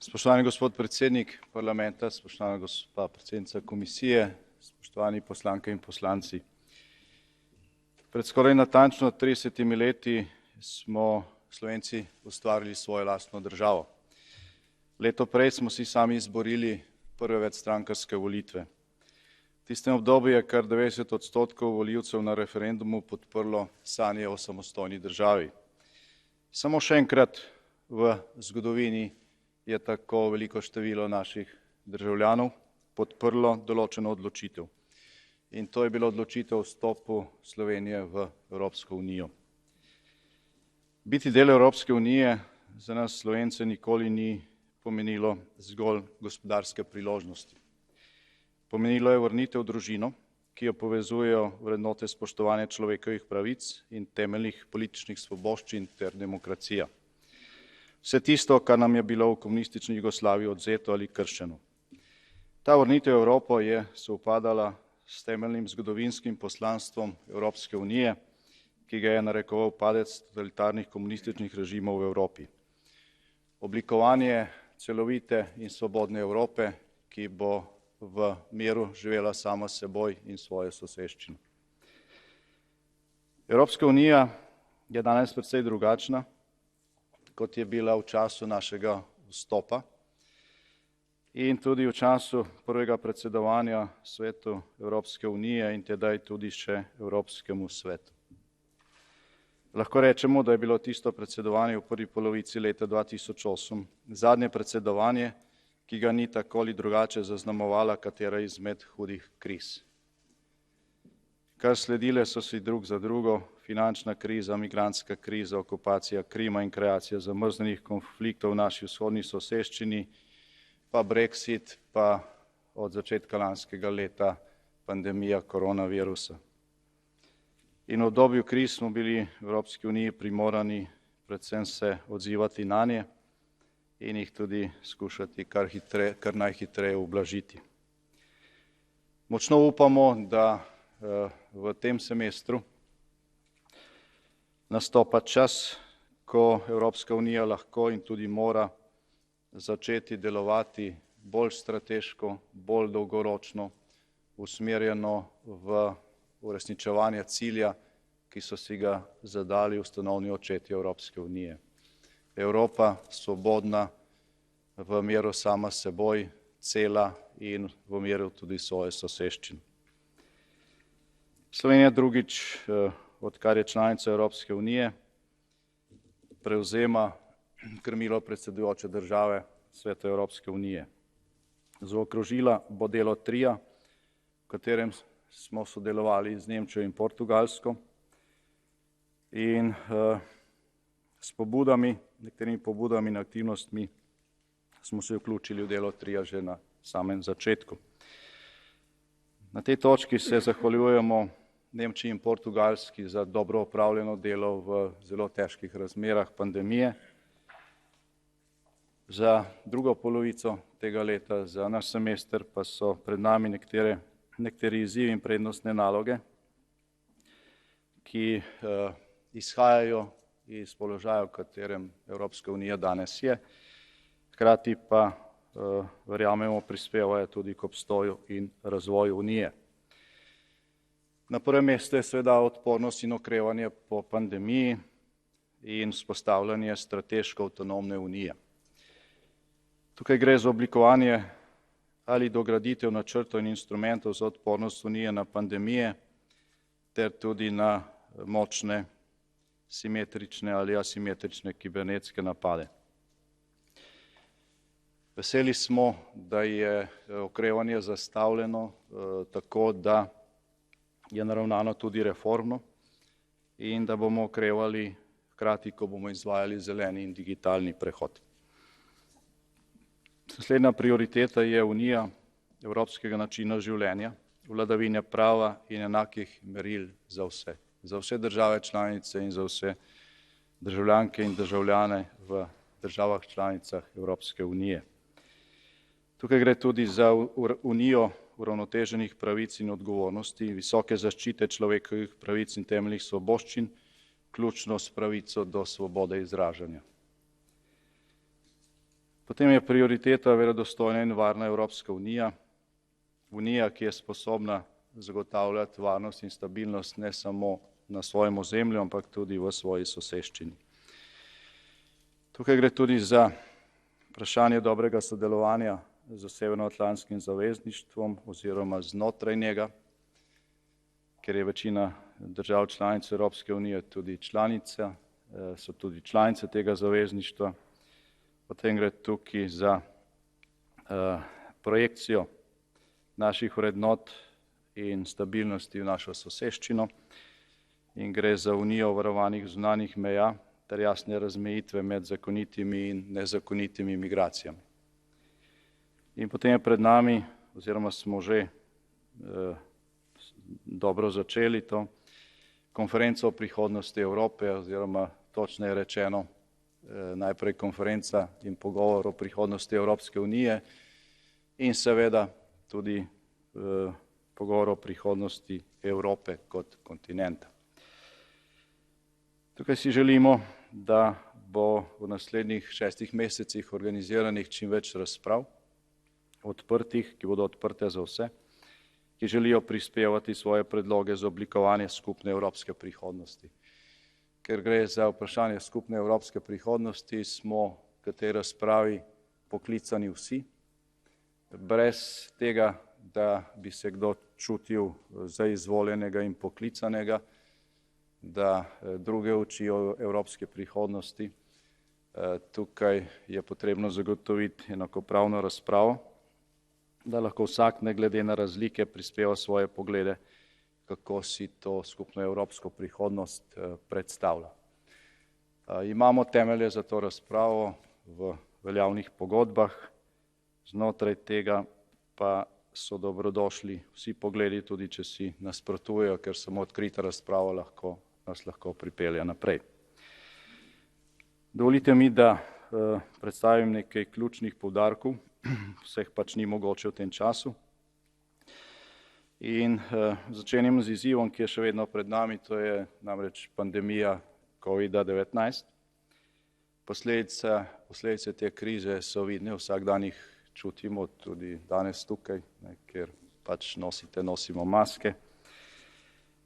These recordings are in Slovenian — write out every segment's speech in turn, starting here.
Spoštovani gospod predsednik parlamenta, spoštovana gospa predsednica komisije, spoštovani poslanke in poslanci. Pred skoraj natančno 30 leti smo Slovenci ustvarili svojo lastno državo. Leto prej smo si sami izborili prve večstrankarske volitve. V tistem obdobju je kar 90% volivcev na referendumu podprlo sanje o samostojni državi. Samo še enkrat v zgodovini je tako veliko število naših državljanov podprlo določeno odločitev. In to je bila odločitev o vstopu Slovenije v Evropsko unijo. Biti del Evropske unije za nas Slovence nikoli ni pomenilo zgolj gospodarske priložnosti. Pomenilo je vrnitev v družino, ki jo povezujejo vrednote spoštovanja človekovih pravic in temeljnih političnih svoboščin ter demokracija. Vse tisto, kar nam je bilo v komunistični Jugoslaviji odvzeto ali kršeno. Ta vrnitev v Evropo je sovpadala s temeljnim zgodovinskim poslanstvom Evropske unije, ki ga je narekoval padec totalitarnih komunističnih režimov v Evropi. Oblikovanje celovite in svobodne Evrope, ki bo v miru živela sama s seboj in svojo soseščino. Evropska unija je danes precej drugačna, kot je bila v času našega vstopa in tudi v času prvega predsedovanja svetu Evropske unije in tedaj tudi še Evropskemu svetu. Lahko rečemo, da je bilo tisto predsedovanje v prvi polovici leta 2008 zadnje predsedovanje, ki ga ni tako ali drugače zaznamovala katera izmed hudih kriz. Kar sledile so si drug za drugo finančna kriza, migrantska kriza, okupacija Krima in kreacija zamrznenih konfliktov v naši vzhodni soseščini, pa Brexit, pa od začetka lanskega leta pandemija koronavirusa. In v obdobju kriz smo bili v Evropski uniji primorani predvsem se odzivati nanje in jih tudi skušati kar najhitreje ublažiti. Močno upamo, da v tem semestru nastopa čas, ko Evropska unija lahko in tudi mora začeti delovati bolj strateško, bolj dolgoročno, usmerjeno v uresničevanje cilja, ki so si ga zadali ustanovni očetje Evropske unije. Evropa svobodna, v miru sama s seboj, cela in v miru tudi svoje soseščine. Slovenija drugič, odkar je članica Evropske unije, prevzema krmilo predsedujoče države Sveta Evropske unije. Zaokrožila bo delo trija, v katerem smo sodelovali z Nemčijo in Portugalsko in s pobudami, nekaterimi pobudami in aktivnostmi smo se vključili v delo trija že na samem začetku. Na tej točki se zahvaljujemo Nemčiji in Portugalski za dobro opravljeno delo v zelo težkih razmerah pandemije. Za drugo polovico tega leta, za naš semester, pa so pred nami nekateri izzivi in prednostne naloge, ki izhajajo iz položaja, v katerem Evropska unija danes je, hkrati pa verjamemo prispevajo tudi k obstoju in razvoju unije. Na prvem mestu je seveda odpornost in okrevanje po pandemiji in vzpostavljanje strateško avtonomne unije. Tukaj gre za oblikovanje ali dograditev načrtov in instrumentov za odpornost unije na pandemije ter tudi na močne simetrične ali asimetrične kibernetske napade. Veseli smo, da je okrevanje zastavljeno tako, da je naravnano tudi reformno in da bomo okrevali hkrati, ko bomo izvajali zeleni in digitalni prehod. Naslednja prioriteta je unija evropskega načina življenja, vladavine prava in enakih meril za vse. Za vse države članice in za vse državljanke in državljane v državah članicah Evropske unije. Tukaj gre tudi za unijo uravnoteženih pravic in odgovornosti, visoke zaščite človekovih pravic in temeljnih svoboščin, vključno s pravico do svobode izražanja. Potem je prioriteta verodostojna in varna Evropska unija, unija, ki je sposobna zagotavljati varnost in stabilnost ne samo na svojem ozemlju, ampak tudi v svoji soseščini. Tukaj gre tudi za vprašanje dobrega sodelovanja z Severnoatlantskim zavezništvom oziroma znotraj njega, ker je večina držav članic Evropske unije tudi članica, so tudi članice tega zavezništva. Potem gre tukaj za projekcijo naših vrednot in stabilnosti v našo soseščino in gre za unijo varovanih zunanjih meja ter jasne razmejitve med zakonitimi in nezakonitimi migracijami. In potem je pred nami, oziroma smo že dobro začeli to konferenco o prihodnosti Evrope, oziroma točneje rečeno najprej konferenca in pogovor o prihodnosti Evropske unije in seveda tudi pogovor o prihodnosti Evrope kot kontinenta. Tukaj si želimo, da bo v naslednjih 6 mesecih organiziranih čim več razprav, odprtih, ki bodo odprte za vse, ki želijo prispevati svoje predloge za oblikovanje skupne evropske prihodnosti. Ker gre za vprašanje skupne evropske prihodnosti, smo k tej razpravi poklicani vsi, brez tega, da bi se kdo čutil za izvoljenega in poklicanega, da druge učijo evropske prihodnosti. Tukaj je potrebno zagotoviti enakopravno razpravo, da lahko vsak ne glede na razlike prispeva svoje poglede, kako si to skupno evropsko prihodnost predstavlja. Imamo temelje za to razpravo v veljavnih pogodbah, znotraj tega pa so dobrodošli vsi pogledi, tudi če si nasprotujejo, ker samo odkrita razprava nas lahko pripelje naprej. Dovolite mi, da predstavim nekaj ključnih poudarkov, vseh pač ni mogoče v tem času. In začenjam z izzivom, ki je še vedno pred nami, to je namreč pandemija COVID-19. Posledice te krize so vidne, vsak dan jih čutimo, tudi danes tukaj, ker pač nosimo maske.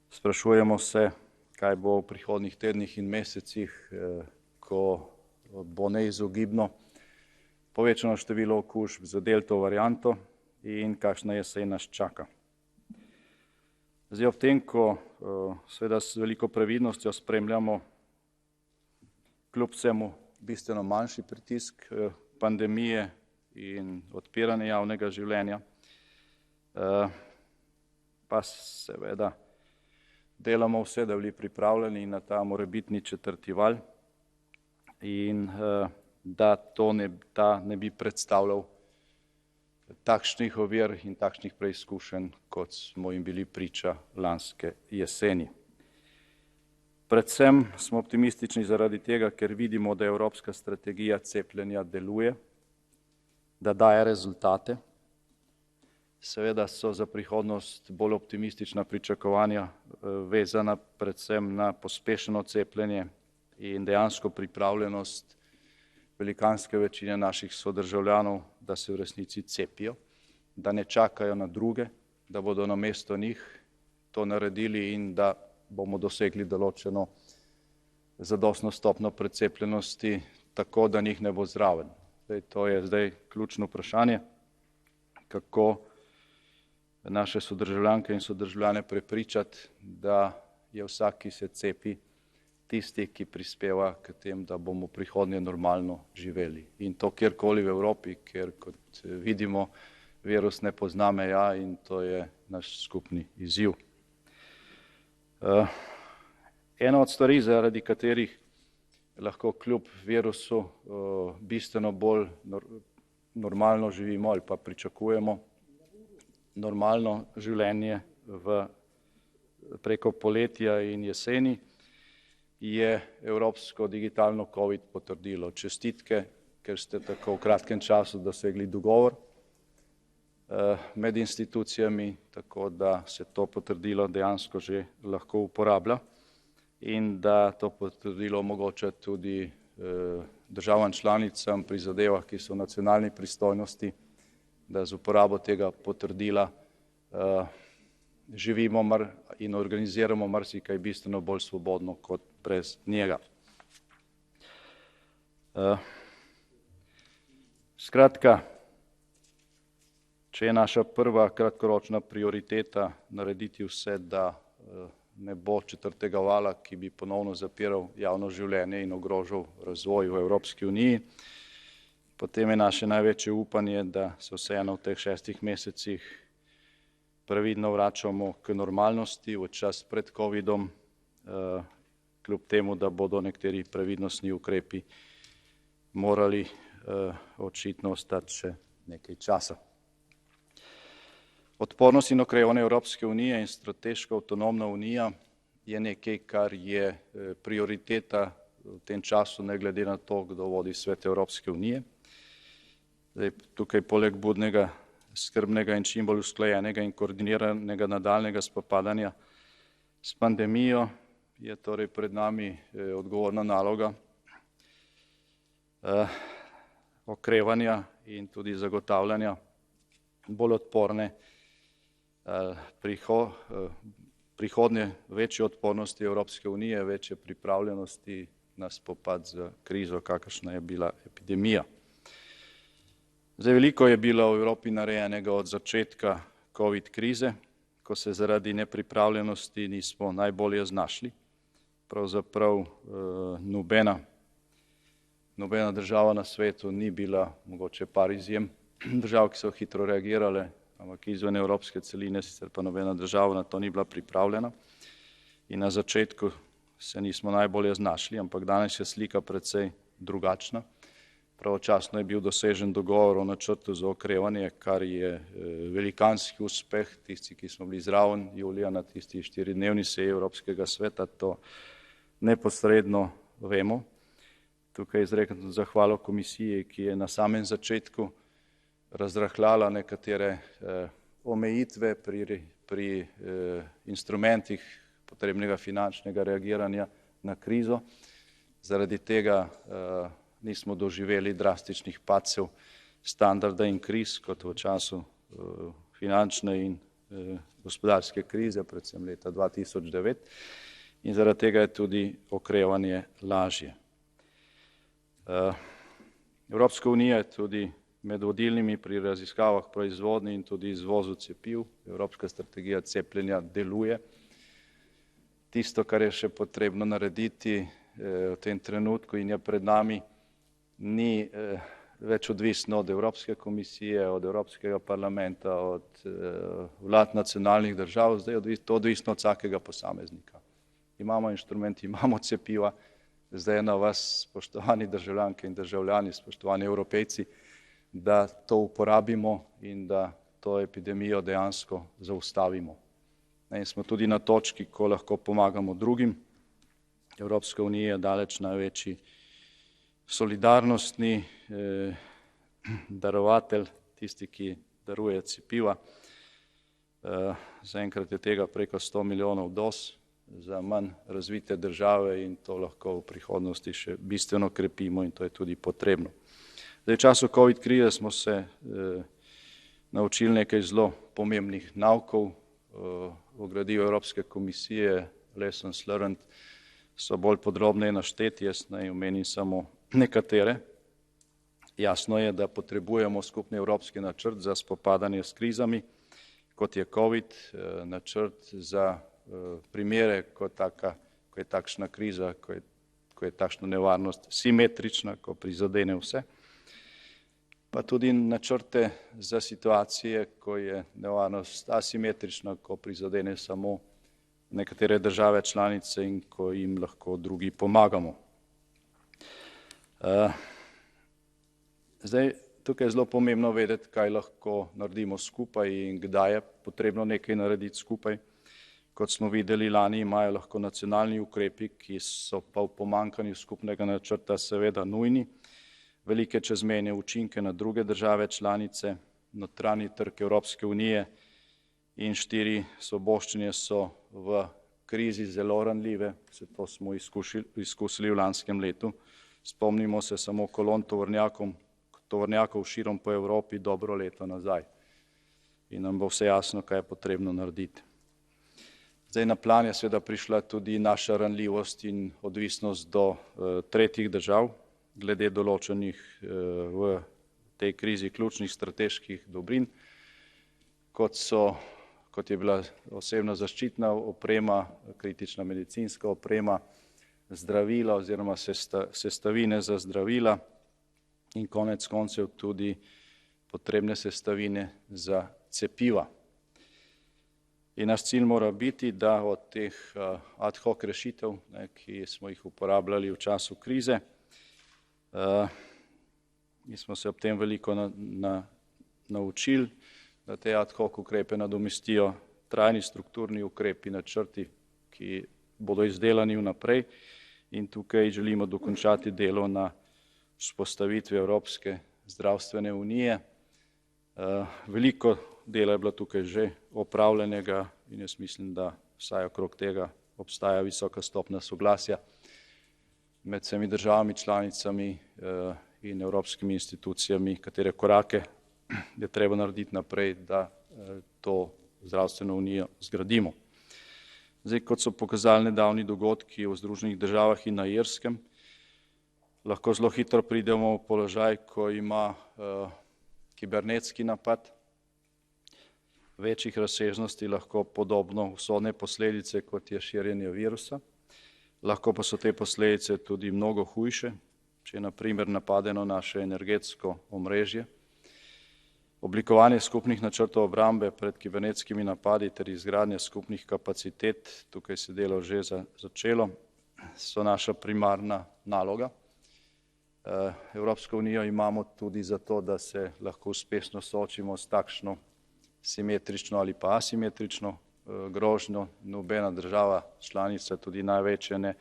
Sprašujemo se, kaj bo v prihodnjih tednih in mesecih, ko bo neizogibno povečano število okužb z delto varianto in kakšna jesen nas čaka. Zdaj ob tem, ko seveda s veliko previdnostjo spremljamo kljub vsemu bistveno manjši pritisk pandemije in odpiranje javnega življenja, pa seveda delamo vse, da bi bili pripravljeni na ta morebitni 4. val in da ta ne bi predstavljal takšnih ovir in takšnih preizkušenj, kot smo jim bili priča lanske jeseni. Predvsem smo optimistični zaradi tega, ker vidimo, da evropska strategija cepljenja deluje, da daje rezultate. Seveda so za prihodnost bolj optimistična pričakovanja vezana predvsem na pospešeno cepljenje in dejansko pripravljenost velikanske večine naših sodržavljanov, da se v resnici cepijo, da ne čakajo na druge, da bodo namesto njih to naredili in da bomo dosegli določeno zadostno stopnjo precepljenosti, tako da njih ne bo zraven. To je zdaj ključno vprašanje, kako naše sodržavljanke in sodržavljane prepričati, da je vsak, ki se cepi, tisti, ki prispeva k tem, da bomo prihodnje normalno živeli. In to kjerkoli v Evropi, ker kot vidimo, virus ne pozna meja in to je naš skupni izziv. Ena od stvari, zaradi katerih lahko kljub virusu bistveno bolj normalno živimo ali pa pričakujemo normalno življenje preko poletja in jeseni, je evropsko digitalno COVID potrdilo. Čestitke, ker ste tako v kratkem času dosegli dogovor med institucijami, tako da se to potrdilo dejansko že lahko uporablja in da to potrdilo omogoča tudi državam članicam prizadeva, ki so v nacionalni pristojnosti, da z uporabo tega potrdila živimo in organiziramo marsikaj bistveno bolj svobodno kot brez njega. Skratka, če je naša prva kratkoročna prioriteta narediti vse, da ne bo četrtega vala, ki bi ponovno zapiral javno življenje in ogrožal razvoj v Evropski uniji, potem je naše največje upanje, da se vseeno v teh 6 mesecih previdno vračamo k normalnosti v čas pred covidom, kljub temu, da bodo nekateri previdnostni ukrepi morali očitno ostati še nekaj časa. Odpornost in okrevanje Evropske unije in strateško avtonomna unija je nekaj, kar je prioriteta v tem času, ne glede na to, kdo vodi svet Evropske unije. Zdaj, tukaj poleg budnega, skrbnega in čim bolj usklajenega in koordiniranega nadaljnega spopadanja s pandemijo je torej pred nami odgovorna naloga okrevanja in tudi zagotavljanja bolj odporne prihodnje večje odpornosti Evropske unije, večje pripravljenosti na spopad z krizo, kakršna je bila epidemija. Zdaj, veliko je bilo v Evropi narejenega od začetka covid krize, ko se zaradi nepripravljenosti nismo najbolje znašli. Pravzaprav nobena država na svetu ni bila, mogoče par izjem držav, ki so hitro reagirale, ampak izven evropske celine, sicer pa nobena država na to ni bila pripravljena. In na začetku se nismo najbolje znašli, ampak danes je slika precej drugačna. Pravočasno je bil dosežen dogovor o načrtu za okrevanje, kar je velikanski uspeh. Tisti, ki smo bili zraven julija na tisti 4-dnevni seji Evropskega sveta, to neposredno vemo. Tukaj izrekam zahvalo komisiji, ki je na samem začetku razrahljala nekatere omejitve pri instrumentih potrebnega finančnega reagiranja na krizo. Zaradi tega nismo doživeli drastičnih padcev standarda in kriz, kot v času finančne in gospodarske krize, predvsem leta 2009, in zaradi tega je tudi okrevanje lažje. Evropska unija je tudi med vodilnimi pri raziskavah, proizvodnji in tudi izvozu cepiv. Evropska strategija cepljenja deluje. Tisto, kar je še potrebno narediti v tem trenutku in je pred nami, ni več odvisno od Evropske komisije, od Evropskega parlamenta, od vlad nacionalnih držav, zdaj je to odvisno od vsakega posameznika. Imamo inštrument, imamo cepiva, zdaj je na vas, spoštovani državljanke in državljani, spoštovani Evropejci, da to uporabimo in da to epidemijo dejansko zaustavimo. In smo tudi na točki, ko lahko pomagamo drugim. Evropska unija je daleč največji solidarnostni darovatelj, tisti, ki daruje cepiva. Zaenkrat je tega preko 100 milijonov doz za manj razvite države in to lahko v prihodnosti še bistveno krepimo in to je tudi potrebno. Zdaj, v času covid krize smo se naučili nekaj zelo pomembnih naukov. V gradivu Evropske komisije Lessons Learned so bolj podrobneje našteti, jaz naj omenim samo nekatere. Jasno je, da potrebujemo skupni evropski načrt za spopadanje s krizami, kot je covid, načrt za primere, ko je takšna kriza, ko je takšna nevarnost simetrična, ko prizadene vse, pa tudi načrte za situacije, ko je nevarnost asimetrična, ko prizadene samo nekatere države članice in ko jim lahko drugi pomagamo. Zdaj, tukaj je zelo pomembno vedeti, kaj lahko naredimo skupaj in kdaj je potrebno nekaj narediti skupaj. Kot smo videli lani, imajo lahko nacionalni ukrepi, ki so pa v pomanjkanju skupnega načrta seveda nujni, velike čezmejne učinke na druge države članice, notranji trg Evropske unije in 4 svoboščine so v krizi zelo ranljive, vse to smo izkusili v lanskem letu, Spomnimo se samo kolon tovornjakov širom po Evropi dobro leto nazaj. In nam bo vse jasno, kaj je potrebno narediti. Zdaj na plan je seveda prišla tudi naša ranljivost in odvisnost do tretjih držav, glede določenih v tej krizi ključnih strateških dobrin, kot je bila osebna zaščitna oprema, kritična medicinska oprema, zdravila oziroma sestavine za zdravila in konec koncev tudi potrebne sestavine za cepiva. In naš cilj mora biti, da od teh ad hoc rešitev, ki smo jih uporabljali v času krize, mi smo se ob tem veliko naučili, da te ad hoc ukrepe nadomestijo trajni strukturni ukrepi, načrti, ki bodo izdelani vnaprej, in tukaj želimo dokončati delo na vzpostavitvi Evropske zdravstvene unije. Veliko dela je bilo tukaj že opravljenega in jaz mislim, da vsaj okrog tega obstaja visoka stopnja soglasja med vsemi državami članicami in evropskimi institucijami, katere korake je treba narediti naprej, da to zdravstveno unijo zgradimo. Zdaj, kot so pokazali nedavni dogodki v Združenih državah in na Irskem, lahko zelo hitro pridemo v položaj, ko ima kibernetski napad večjih razsežnosti, lahko podobno usodne posledice, kot je širjenje virusa. Lahko pa so te posledice tudi mnogo hujše, če je na primer napadeno naše energetsko omrežje. Oblikovanje skupnih načrtov obrambe pred kibernetskimi napadi ter izgradnje skupnih kapacitet, tukaj se delo že začelo, so naša primarna naloga. Evropsko unijo imamo tudi zato, da se lahko uspešno soočimo s takšno simetrično ali pa asimetrično grožnjo. Nobena država članica, tudi največje ne,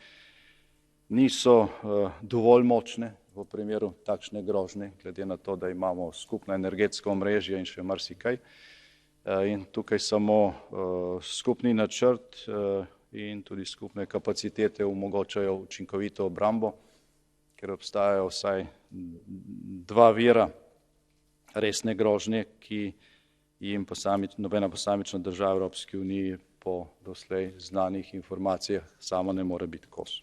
niso dovolj močne v primeru takšne grožnje, glede na to, da imamo skupno energetsko omrežje in še marsikaj. In tukaj samo skupni načrt in tudi skupne kapacitete omogočajo učinkovito obrambo, ker obstajajo vsaj dva vira resne grožnje, ki jim nobena posamična država Evropske unije po doslej znanih informacijah sama ne more biti kos.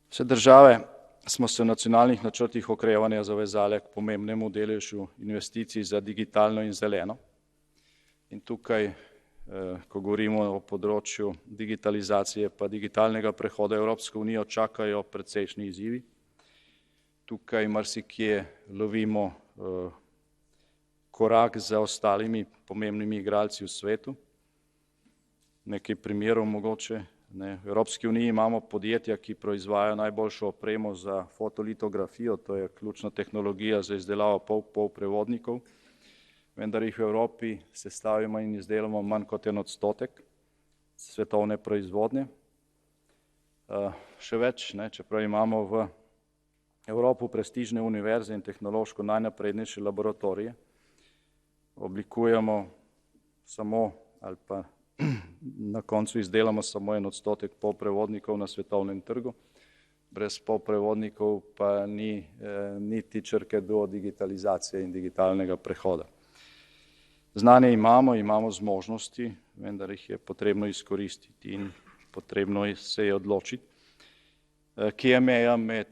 Vse države smo se v nacionalnih načrtih okrevanja zavezale k pomembnemu deležu investicij za digitalno in zeleno. In tukaj, ko govorimo o področju digitalizacije pa digitalnega prehoda Evropsko unijo, čakajo precejšnji izzivi. Tukaj marsikje lovimo korak za ostalimi pomembnimi igralci v svetu. Nekaj primerov mogoče. V Evropski uniji imamo podjetja, ki proizvajajo najboljšo opremo za fotolitografijo, to je ključna tehnologija za izdelavo polprevodnikov, vendar jih v Evropi sestavimo in izdelamo manj kot 1% svetovne proizvodnje. Še več, čeprav imamo v Evropi prestižne univerze in tehnološko najnaprednejše laboratorije, oblikujemo samo ali pa na koncu izdelamo samo 1% polprevodnikov na svetovnem trgu. Brez polprevodnikov pa ni niti črke do digitalizacije in digitalnega prehoda. Znanje imamo zmožnosti, vendar jih je potrebno izkoristiti in potrebno se je odločiti, kje je meja med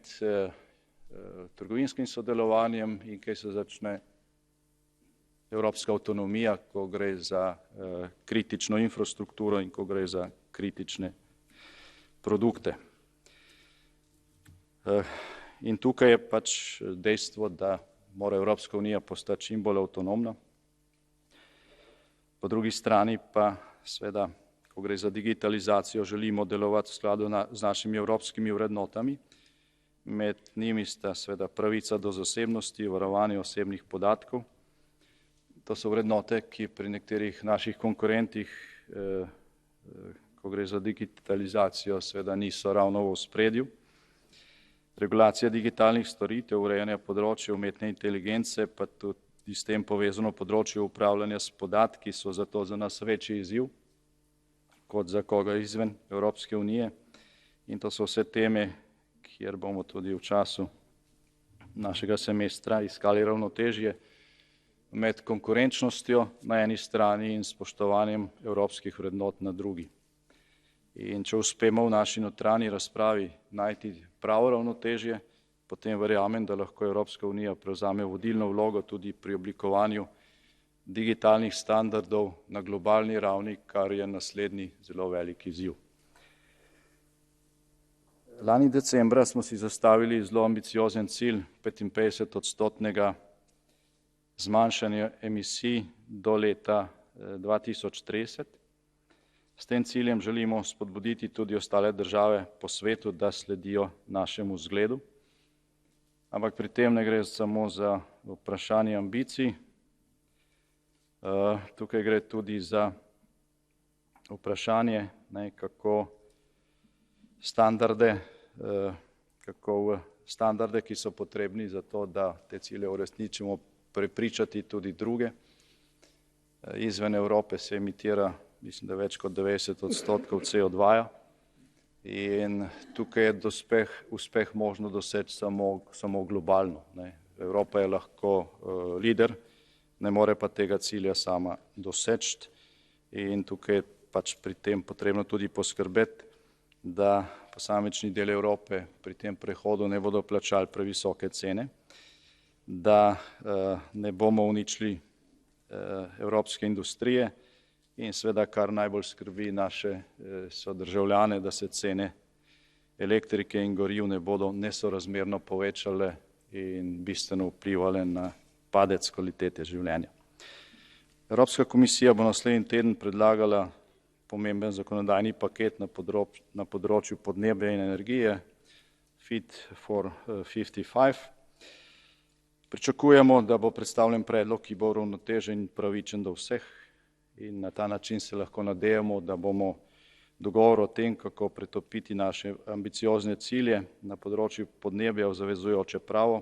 trgovinskim sodelovanjem in kje se začne evropska avtonomija, ko gre za kritično infrastrukturo in ko gre za kritične produkte. In tukaj je pač dejstvo, da mora Evropska unija postati čim bolj avtonomna. Po drugi strani pa seveda, ko gre za digitalizacijo, želimo delovati v skladu z našimi evropskimi vrednotami. Med njimi sta seveda pravica do zasebnosti, varovanje osebnih podatkov. To so vrednote, ki pri nekaterih naših konkurentih, ko gre za digitalizacijo, seveda niso ravno v ospredju. Regulacija digitalnih storitev, urejanja področja umetne inteligence, pa tudi s tem povezano področje upravljanja s podatki so zato za nas večji izziv kot za koga izven Evropske unije. In to so vse teme, kjer bomo tudi v času našega semestra iskali ravnotežje med konkurenčnostjo na eni strani in spoštovanjem evropskih vrednot na drugi. In če uspemo v naši notranji razpravi najti pravo ravnotežje, potem verjamem, da lahko Evropska unija prevzame vodilno vlogo tudi pri oblikovanju digitalnih standardov na globalni ravni, kar je naslednji zelo velik izziv. Lani decembra smo si zastavili zelo ambiciozen cilj 55-odstotnega zmanjšanja emisij do leta 2030. S tem ciljem želimo spodbuditi tudi ostale države po svetu, da sledijo našemu zgledu. Ampak pri tem ne gre samo za vprašanje ambicij, tukaj gre tudi za vprašanje, kako standarde, ki so potrebni za to, da te cilje uresničimo, prepričati tudi druge. Izven Evrope se emitira, mislim, da več kot 90% CO2 in tukaj je uspeh možno doseči samo globalno. Evropa je lahko lider, ne more pa tega cilja sama doseči in tukaj je pač pri tem potrebno tudi poskrbeti, da posamični del Evrope pri tem prehodu ne bodo plačali previsoke cene, da ne bomo uničili evropske industrije in seveda, kar najbolj skrbi naše sodržavljane, da se cene elektrike in goriv ne bodo nesorazmerno povečale in bistveno vplivale na padec kvalitete življenja. Evropska komisija bo naslednji teden predlagala pomemben zakonodajni paket na področju podnebja in energije, Fit for 55. Pričakujemo, da bo predstavljen predlog, ki bo uravnotežen in pravičen do vseh in na ta način se lahko nadejamo, da bomo dogovor o tem, kako pretopiti naše ambiciozne cilje na področju podnebja v zavezujoče pravo,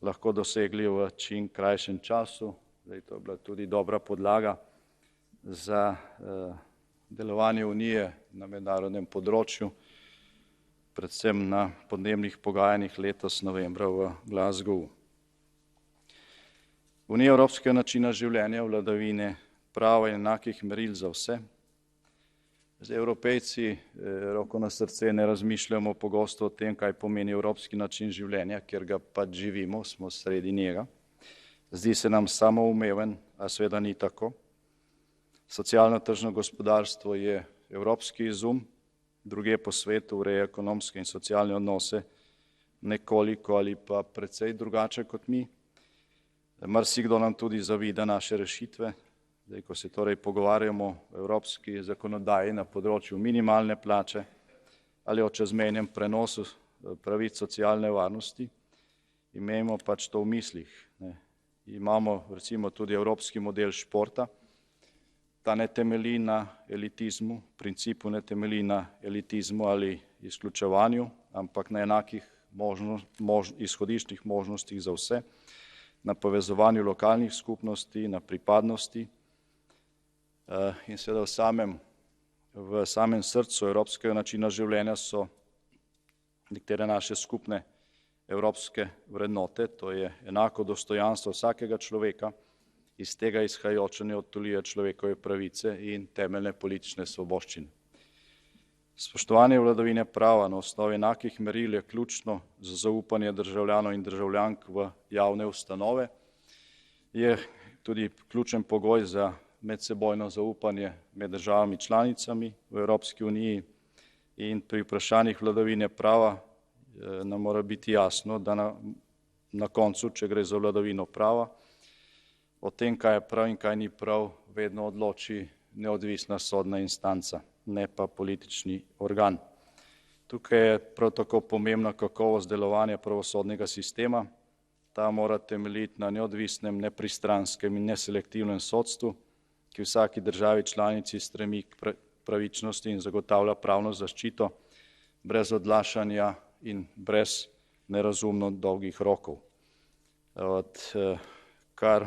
lahko dosegli v čim krajšem času. To je bila tudi dobra podlaga za delovanje Unije na mednarodnem področju, predvsem na podnebnih pogajanjih letos novembra v Glasgowu. Unija evropskega načina življenja, vladavine prava in enakih meril za vse. Evropejci, roko na srce, ne razmišljamo pogosto o tem, kaj pomeni evropski način življenja, ker ga pač živimo, smo sredi njega. Zdi se nam samoumeven, a seveda ni tako. Socialno tržno gospodarstvo je evropski izum, drugje po svetu ureja ekonomske in socialne odnose nekoliko ali pa precej drugače kot mi. Marsikdo nam tudi zavida naše rešitve. Ko se torej pogovarjamo o evropski zakonodaji na področju minimalne plače ali o čezmejnem prenosu pravic socialne varnosti, imejmo pač to v mislih. Imamo recimo tudi evropski model športa. Ta ne temelji na elitizmu, v principu ne temelji na elitizmu ali izključevanju, ampak na enakih izhodiščnih možnostih za vse, na povezovanju lokalnih skupnosti, na pripadnosti in seveda v samem srcu evropskega načina življenja so nekatere naše skupne evropske vrednote, to je enako dostojanstvo vsakega človeka, iz tega izhajajoče neodtujljive človekove pravice in temeljne politične svoboščine. Spoštovanje vladavine prava na osnovi enakih meril je ključno za zaupanje državljanov in državljank v javne ustanove, je tudi ključen pogoj za medsebojno zaupanje med državami članicami v Evropski uniji in pri vprašanjih vladavine prava nam mora biti jasno, da na koncu, če gre za vladavino prava, o tem, kaj je prav in kaj ni prav, vedno odloči neodvisna sodna instanca, ne pa politični organ. Tukaj je prav tako pomembna kakovost delovanja pravosodnega sistema. Ta mora temeljiti na neodvisnem, nepristranskem in neselektivnem sodstvu, ki vsaki državi članici stremi k pravičnosti in zagotavlja pravno zaščito brez odlašanja in brez nerazumno dolgih rokov. Kar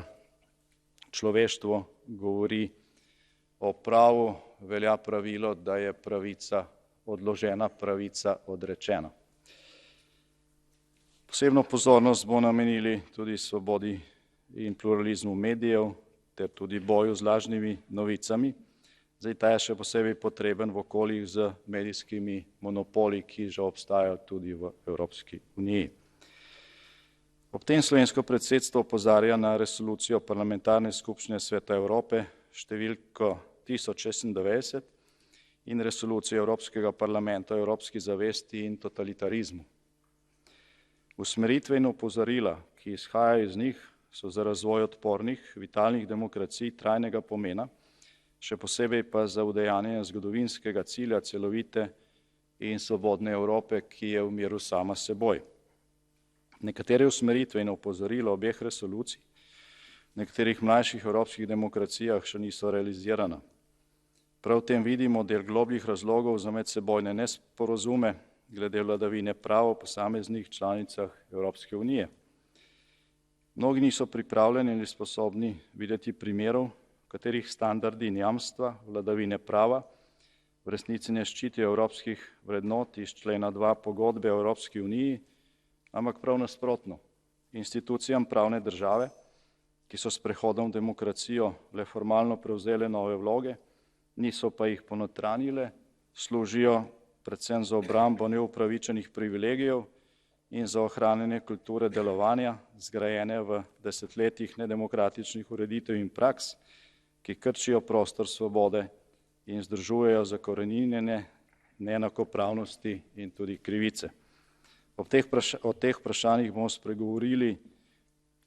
človeštvo govori o pravu, velja pravilo, da je pravica odložena, pravica odrečena. Posebno pozornost bomo namenili tudi svobodi in pluralizmu medijev ter tudi boju z lažnimi novicami. Zdaj ta je še posebej potreben v okoljih z medijskimi monopoli, ki že obstajajo tudi v Evropski uniji. Ob tem slovensko predsedstvo opozarja na resolucijo Parlamentarne skupščine Sveta Evrope številko 1096 in resolucijo Evropskega parlamenta o evropski zavesti in totalitarizmu. Usmeritve in opozorila, ki izhajajo iz njih, so za razvoj odpornih, vitalnih demokracij trajnega pomena, še posebej pa za udejanjanje zgodovinskega cilja celovite in svobodne Evrope, ki je v miru sama s seboj. Nekatere usmeritve in opozorila obeh resolucij v nekaterih mlajših evropskih demokracijah še niso realizirana. Prav v tem vidimo del globljih razlogov za medsebojne nesporazume glede vladavine prava v posameznih članicah Evropske unije. Mnogi niso pripravljeni ali sposobni videti primerov, v katerih standardi in jamstva vladavine prava v resnici ne ščitijo evropskih vrednot iz člena 2 pogodbe o Evropski uniji, ampak prav nasprotno, institucijam pravne države, ki so s prehodom v demokracijo le formalno prevzele nove vloge, niso pa jih ponotranjile, služijo predvsem za obrambo neupravičenih privilegijev in za ohranjanje kulture delovanja, zgrajene v desetletjih nedemokratičnih ureditev in praks, ki krčijo prostor svobode in združujejo zakoreninjene neenakopravnosti in tudi krivice. O teh vprašanjih bomo spregovorili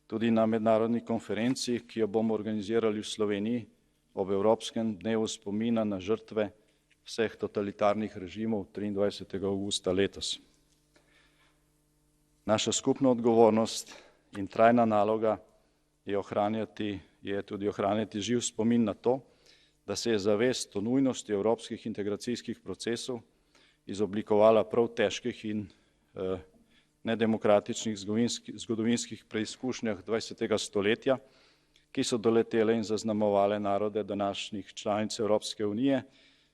tudi na mednarodni konferenci, ki jo bomo organizirali v Sloveniji ob Evropskem dnevu spomina na žrtve vseh totalitarnih režimov 23. avgusta letos. Naša skupna odgovornost in trajna naloga je tudi ohranjati živ spomin na to, da se je zavest o nujnosti evropskih integracijskih procesov izoblikovala prav v težkih in nedemokratičnih zgodovinskih preizkušnjah 20. stoletja, ki so doletele in zaznamovale narode današnjih članic Evropske unije,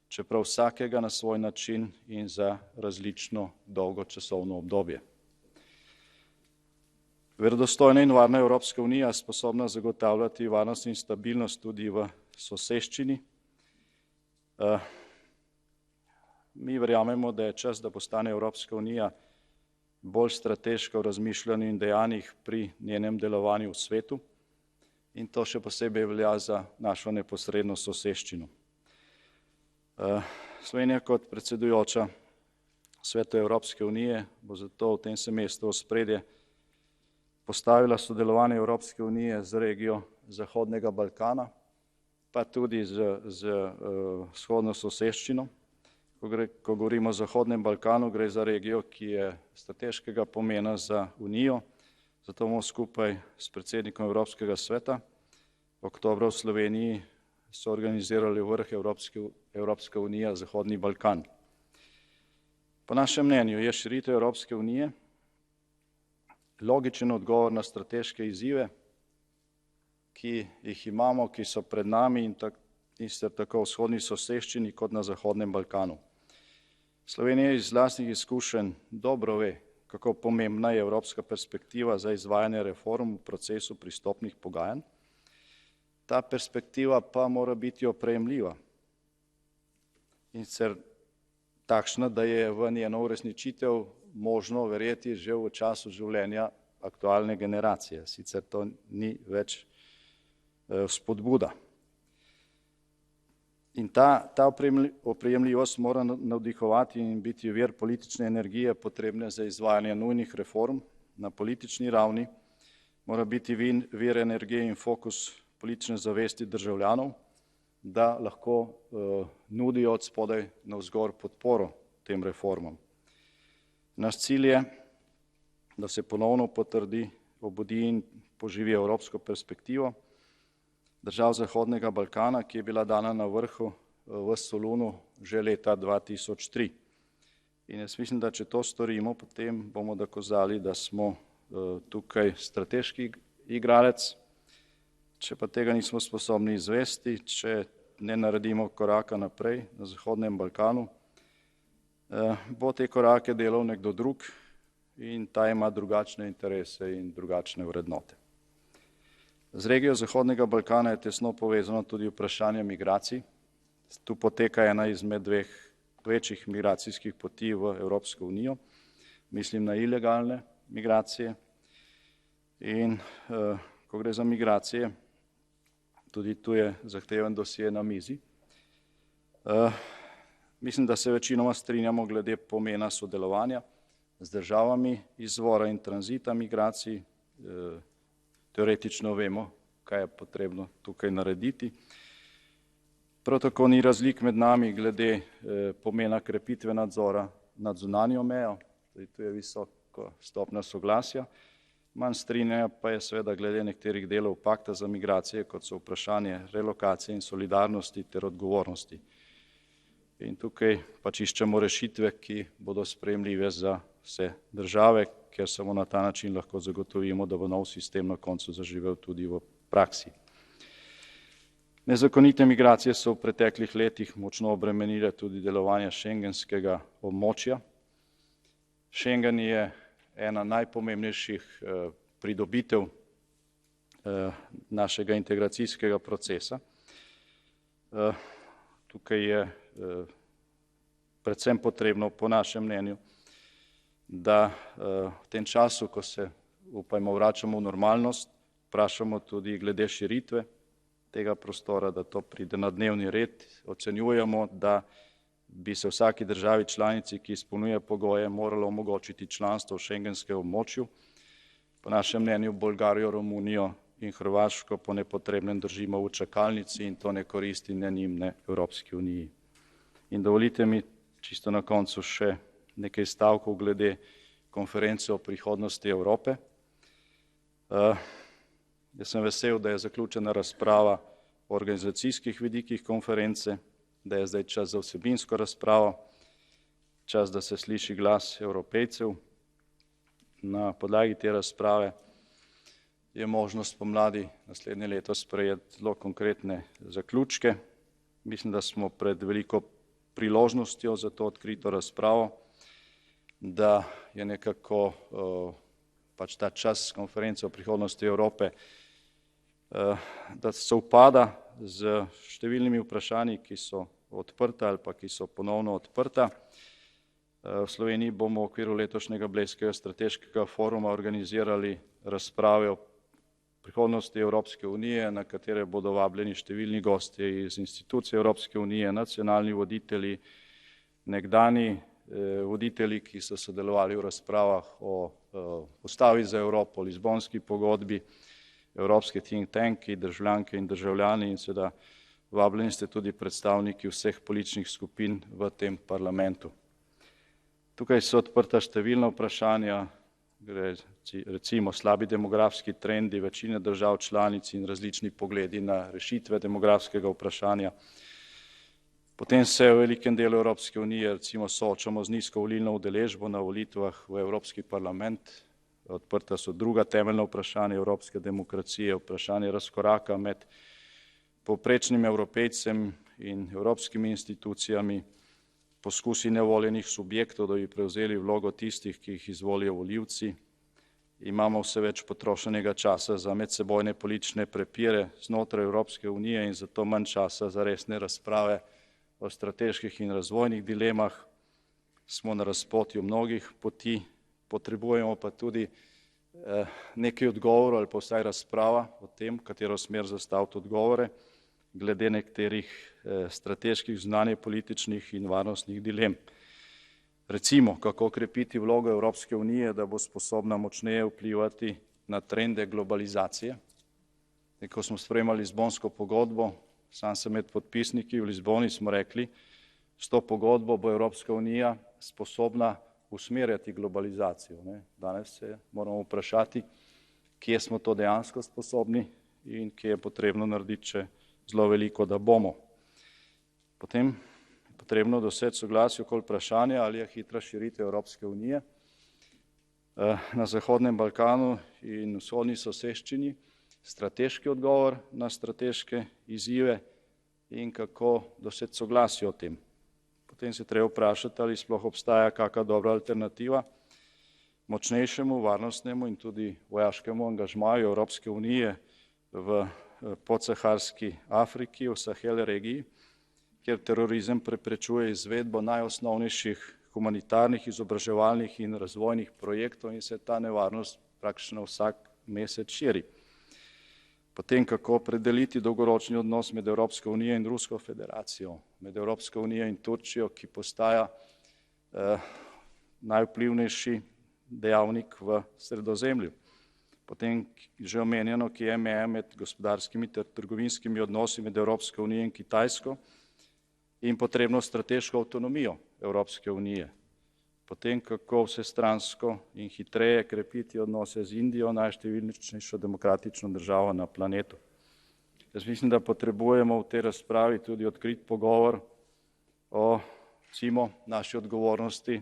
čeprav vsakega na svoj način in za različno dolgo časovno obdobje. Verodostojna in varna Evropska unija je sposobna zagotavljati varnost in stabilnost tudi v soseščini. Mi verjamemo, da je čas, da postane Evropska unija bolj strateška v razmišljanju in dejanjih pri njenem delovanju v svetu in to še posebej velja za našo neposredno soseščino. Slovenija kot predsedujoča Svetu Evropske unije bo zato v tem semestru v ospredje postavila sodelovanje Evropske unije z regijo Zahodnega Balkana, pa tudi z vzhodno soseščino. Ko govorimo o Zahodnem Balkanu, gre za regijo, ki je strateškega pomena za Unijo, zato bomo skupaj s predsednikom Evropskega sveta oktobra v Sloveniji so organizirali vrh Evropska unija Zahodni Balkan. Po našem mnenju je širitev Evropske unije logičen odgovor na strateške izzive, ki jih imamo, ki so pred nami in tako v vzhodni soseščini kot na Zahodnem Balkanu. Slovenija iz lastnih izkušenj dobro ve, kako pomembna je evropska perspektiva za izvajanje reform v procesu pristopnih pogajanj. Ta perspektiva pa mora biti oprejemljiva in sicer takšna, da je v njeno uresničitev možno verjeti že v času življenja aktualne generacije, sicer to ni več spodbuda. In ta oprijemljivost mora navdihovati in biti vir politične energije potrebne za izvajanje nujnih reform na politični ravni, mora biti vir energije in fokus politične zavesti državljanov, da lahko nudijo od spodaj navzgor podporo tem reformam. Naš cilj je, da se ponovno potrdi, obudi in poživi evropsko perspektivo držav Zahodnega Balkana, ki je bila dana na vrhu v Solunu že leta 2003. In jaz mislim, da če to storimo, potem bomo dokazali, da smo tukaj strateški igralec. Če pa tega nismo sposobni izvesti, če ne naredimo koraka naprej na Zahodnem Balkanu, bo te korake delal nekdo drug in ta ima drugačne interese in drugačne vrednote. Z regijo Zahodnega Balkana je tesno povezano tudi vprašanje migracij. Tu poteka ena izmed dveh večjih migracijskih poti v Evropsko unijo, mislim na ilegalne migracije. In ko gre za migracije, tudi tu je zahteven dosje na mizi. Mislim, da se večinoma strinjamo glede pomena sodelovanja z državami izvora in tranzita migracij. Teoretično vemo, kaj je potrebno tukaj narediti. Prav tako ni razlik med nami glede pomena krepitve nadzora nad zunanjo mejo, tu je visoko stopnja soglasja. Manj strinjanja pa je seveda glede nekaterih delov pakta za migracije, kot so vprašanje relokacije in solidarnosti ter odgovornosti. In tukaj pač iščemo rešitve, ki bodo sprejemljive za vse države, ker samo na ta način lahko zagotovimo, da bo nov sistem na koncu zaživel tudi v praksi. Nezakonite migracije so v preteklih letih močno obremenile tudi delovanje šengenskega območja. Schengen je ena najpomembnejših pridobitev našega integracijskega procesa. Tukaj je predvsem potrebno, po našem mnenju, da v tem času, ko se, upajmo, vračamo v normalnost, vprašamo tudi glede širitve tega prostora, da to pride na dnevni red. Ocenjujemo, da bi se vsaki državi članici, ki izpolnjuje pogoje, moralo omogočiti članstvo v šengenskem območju. Po našem mnenju Bolgarijo, Romunijo in Hrvaško po nepotrebnem držimo v čakalnici in to ne koristi ne njim, ne Evropski uniji. In dovolite mi čisto na koncu še nekaj stavkov glede konference o prihodnosti Evrope. Jaz sem vesel, da je zaključena razprava o organizacijskih vidikih konference, da je zdaj čas za vsebinsko razpravo, čas, da se sliši glas Evropejcev. Na podlagi te razprave je možnost pomladi naslednje leto sprejeti zelo konkretne zaključke. Mislim, da smo pred veliko priložnostjo za to odkrito razpravo, da je nekako pač ta čas konference o prihodnosti Evrope, da se upada z številnimi vprašanji, ki so odprta ali pa ki so ponovno odprta. V Sloveniji bomo v okviru letošnjega Blejskega strateškega foruma organizirali razprave o prihodnosti Evropske unije, na katere bodo vabljeni številni gostje iz institucij Evropske unije, nacionalni voditelji, nekdani voditelji, ki so sodelovali v razpravah o Ustavi za Evropo, Lizbonski pogodbi, evropski think tanki, državljanke in državljani in seveda vabljeni ste tudi predstavniki vseh političnih skupin v tem parlamentu. Tukaj so odprta številna vprašanja, recimo slabi demografski trendi večine držav članic in različni pogledi na rešitve demografskega vprašanja. Potem se v velikem delu Evropske unije recimo soočamo z nizko volilno udeležbo na volitvah v Evropski parlament. Odprta so druga temeljna vprašanja evropske demokracije, vprašanje razkoraka med povprečnim Evropejcem in evropskimi institucijami, poskusi nevoljenih subjektov, da bi prevzeli vlogo tistih, ki jih izvolijo volivci. Imamo vse več potrošenega časa za medsebojne politične prepire znotraj Evropske unije in zato manj časa za resne razprave o strateških in razvojnih dilemah. Smo na razpotju mnogih poti, potrebujemo pa tudi nekaj odgovorov ali pa vsaj razprava o tem, katero smer zastaviti odgovore glede nekaterih strateških, zunanjepolitičnih in varnostnih dilem. Recimo, kako krepiti vlogo Evropske unije, da bo sposobna močneje vplivati na trende globalizacije. Ko smo sprejemali Lizbonsko pogodbo, sam sem med podpisniki v Lizboni, smo rekli, s to pogodbo bo Evropska unija sposobna usmerjati globalizacijo. Danes se moramo vprašati, kje smo to dejansko sposobni in kje je potrebno narediti še zelo veliko, da bomo. Potem je potrebno doseči soglasje okoli vprašanja, ali je hitra širitev Evropske unije na Zahodnem Balkanu in vzhodni soseščini strateški odgovor na strateške izzive in kako doseči soglasje o tem. Potem se treba vprašati, ali sploh obstaja kakšna dobra alternativa močnejšemu varnostnemu in tudi vojaškemu angažmaju Evropske unije v podsaharski Afriki, v Sahel regiji, kjer terorizem preprečuje izvedbo najosnovnejših humanitarnih, izobraževalnih in razvojnih projektov in se ta nevarnost praktično vsak mesec širi. Potem, kako opredeliti dolgoročni odnos med Evropsko unijo in Rusko federacijo, med Evropsko unijo in Turčijo, ki postaja najvplivnejši dejavnik v Sredozemlju. Potem že omenjeno, ki je meja med gospodarskimi ter trgovinskimi odnosi med Evropsko unijo in Kitajsko in potrebno strateško avtonomijo Evropske unije. Potem, kako vsestransko in hitreje krepiti odnose z Indijo, najštevilnejšo demokratično državo na planetu. Jaz mislim, da potrebujemo v tej razpravi tudi odkrit pogovor o, recimo, naši odgovornosti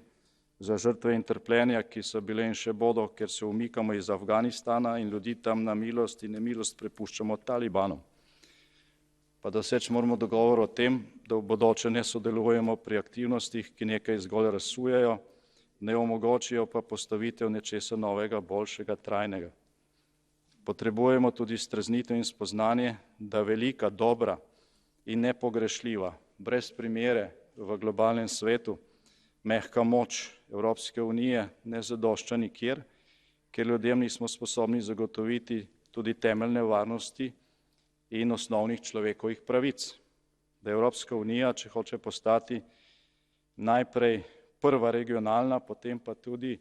za žrtve in trpljenja, ki so bile in še bodo, ker se umikamo iz Afganistana in ljudi tam na milost in nemilost prepuščamo Talibanom. Pa doseči moramo dogovor o tem, da v bodoče ne sodelujemo pri aktivnostih, ki nekaj zgolj razsujejo, ne omogočijo pa postavitev nečesa novega, boljšega, trajnega. Potrebujemo tudi streznitev in spoznanje, da velika, dobra in nepogrešljiva, brez primere v globalnem svetu, mehka moč Evropske unije ne zadošča nikjer, ker ljudem nismo sposobni zagotoviti tudi temeljne varnosti in osnovnih človekovih pravic. Da Evropska unija, če hoče postati najprej prva regionalna, potem pa tudi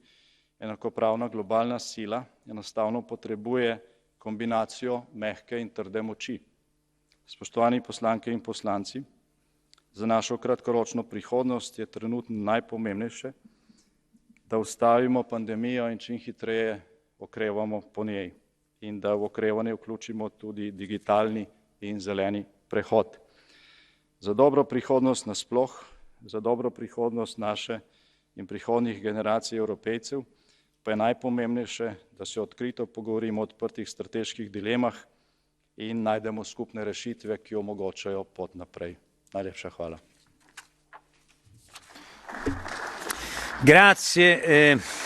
enakopravna globalna sila, enostavno potrebuje kombinacijo mehke in trde moči. Spoštovani poslanke in poslanci, za našo kratkoročno prihodnost je trenutno najpomembnejše, da ustavimo pandemijo in čim hitreje okrevamo po njej in da v okrevanje vključimo tudi digitalni in zeleni prehod. Za dobro prihodnost nasploh, za dobro prihodnost naše in prihodnjih generacij Evropejcev pa je najpomembnejše, da se odkrito pogovorimo o odprtih strateških dilemah in najdemo skupne rešitve, ki omogočajo pot naprej. Najlepša hvala. Grazie.